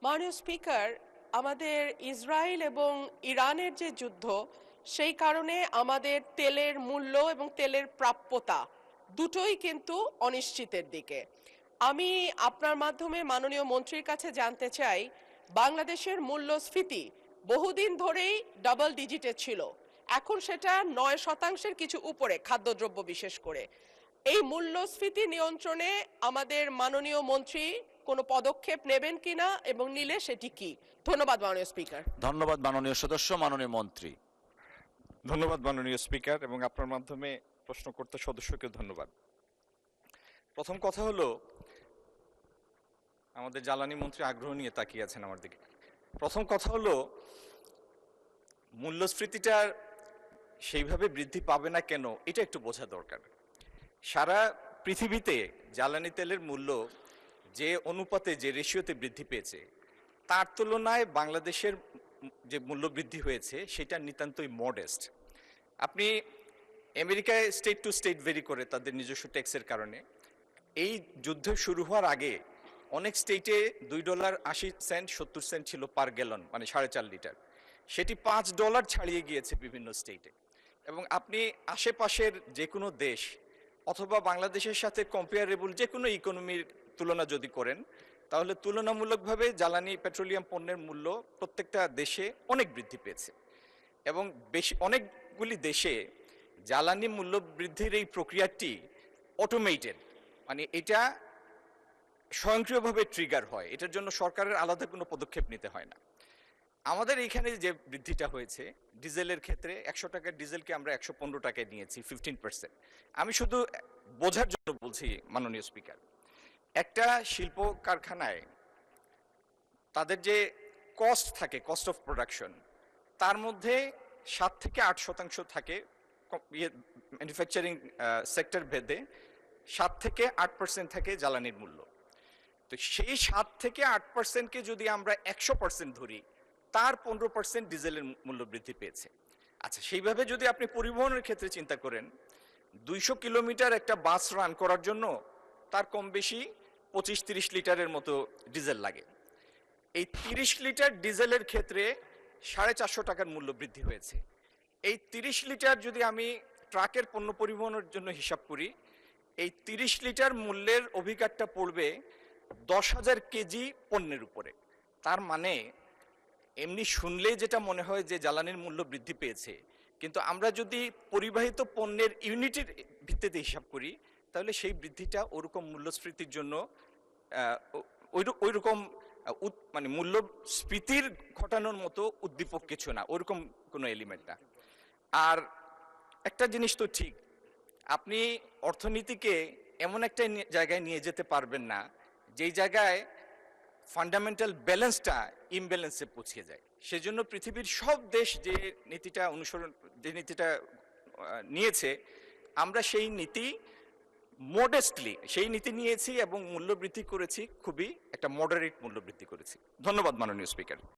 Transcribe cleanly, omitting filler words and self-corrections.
মাননীয় স্পিকার, আমাদের ইসরায়েল এবং ইরানের যে যুদ্ধ, সেই কারণে আমাদের তেলের মূল্য এবং তেলের প্রাপ্যতা দুটোই কিন্তু অনিশ্চিতের দিকে। আমি আপনার মাধ্যমে মাননীয় মন্ত্রীর কাছে জানতে চাই, বাংলাদেশের মূল্যস্ফীতি বহুদিন ধরেই ডাবল ডিজিটে ছিল, এখন সেটা 9% কিছু উপরে, খাদ্যদ্রব্য বিশেষ করে। এই মূল্যস্ফীতি নিয়ন্ত্রণে আমাদের মাননীয় মন্ত্রী কোনো পদক্ষেপ নেবেন কিনা এবং নিলে সেটি কি? ধন্যবাদ মাননীয় স্পিকার। ধন্যবাদ মাননীয় সদস্য। মাননীয় মন্ত্রী। ধন্যবাদ মাননীয় স্পিকার, এবং আপনার মাধ্যমে প্রশ্ন করতে সদস্যকে ধন্যবাদ। প্রথম কথা হলো, আমাদের জ্বালানি মন্ত্রী আগ্রহ নিয়ে তাকিয়ে আছেন আমার দিকে। প্রথম কথা হলো, মূল্যস্ফীতিটার সেইভাবে বৃদ্ধি পাবে না কেন, এটা একটু বোঝা দরকার। সারা পৃথিবীতে জ্বালানি তেলের মূল্য যে অনুপাতে, যে রেশিওতে বৃদ্ধি পেয়েছে, তার তুলনায় বাংলাদেশের যে মূল্য বৃদ্ধি হয়েছে সেটা নিতান্তই মডেস্ট। আপনি আমেরিকায় স্টেট টু স্টেট ভেরি করে তাদের নিজস্ব ট্যাক্সের কারণে। এই যুদ্ধ শুরু হওয়ার আগে অনেক স্টেটে $2.80 70 ছিল পার গ্যালন, মানে 4.5 লিটার। সেটি $5 ছাড়িয়ে গিয়েছে বিভিন্ন স্টেটে। এবং আপনি আশেপাশের যে কোনো দেশ অথবা বাংলাদেশের সাথে কম্পেয়ারেবল যে কোনো ইকোনমির তুলনা যদি করেন, তাহলে তুলনামূলকভাবে জ্বালানি পেট্রোলিয়াম পণ্যের মূল্য প্রত্যেকটা দেশে অনেক বৃদ্ধি পেয়েছে। এবং অনেকগুলি দেশে জ্বালানি মূল্য বৃদ্ধির এই প্রক্রিয়াটি অটোমেটেড, মানে এটা স্বয়ংক্রিয়ভাবে ট্রিগার হয়, এটার জন্য সরকারের আলাদা কোনো পদক্ষেপ নিতে হয় না। আমাদের এইখানে যে বৃদ্ধিটা হয়েছে ডিজেলের ক্ষেত্রে, 100 টাকার ডিজেলকে আমরা 115 টাকায় নিয়েছি, 15%। আমি শুধু বোঝার জন্য বলছি মাননীয় স্পিকার, একটা শিল্প কারখানায় তাদের যে কস্ট থাকে, কস্ট অফ প্রোডাকশন, তার মধ্যে 7 থেকে 8% থাকে ম্যানুফ্যাকচারিং সেক্টর ভেদে, 7 থেকে 8% থাকে জ্বালানির মূল্য। তো সেই 7 থেকে 8%কে যদি আমরা 100% ধরি, তার 15% ডিজেলের মূল্য বৃদ্ধি পেয়েছে। আচ্ছা, সেইভাবে যদি আপনি পরিবহনের ক্ষেত্রে চিন্তা করেন, 200 কিলোমিটার একটা বাস রান করার জন্য তার কম বেশি 25-30 লিটারের মতো ডিজেল লাগে। এই 30 লিটার ডিজেলের ক্ষেত্রে 450 টাকার মূল্য বৃদ্ধি হয়েছে। এই 30 লিটার যদি আমি ট্রাকের পণ্য পরিবহনের জন্য হিসাব করি, এই 30 লিটার মূল্যের অভিঘাতটা পড়বে 10,000 কেজি পণ্যের উপরে। তার মানে এমনি শুনলেই যেটা মনে হয় যে জ্বালানির মূল্য বৃদ্ধি পেয়েছে, কিন্তু আমরা যদি পরিবাহিত পণ্যের ইউনিটের ভিত্তিতে হিসাব করি, তাহলে সেই বৃদ্ধিটা ওরকম মূল্যস্ফীতির জন্য ওইরকম মানে মূল্যস্ফীতির ঘটানোর মতো উদ্দীপক কিছু না, ওরকম কোনো এলিমেন্ট না। আর একটা জিনিস তো ঠিক, আপনি অর্থনীতিকে এমন একটা জায়গায় নিয়ে যেতে পারবেন না যেই জায়গায় ফান্ডামেন্টাল ব্যালেন্সটা ইমব্যালেন্সে পৌঁছে যায়। সেজন্য পৃথিবীর সব দেশ যে নীতিটা নিয়েছে, আমরা সেই নীতি নিয়েছি এবং মূল্য বৃদ্ধি করেছি, খুবই একটা মডারেট মূল্য বৃদ্ধি করেছি। ধন্যবাদ মাননীয় স্পিকার।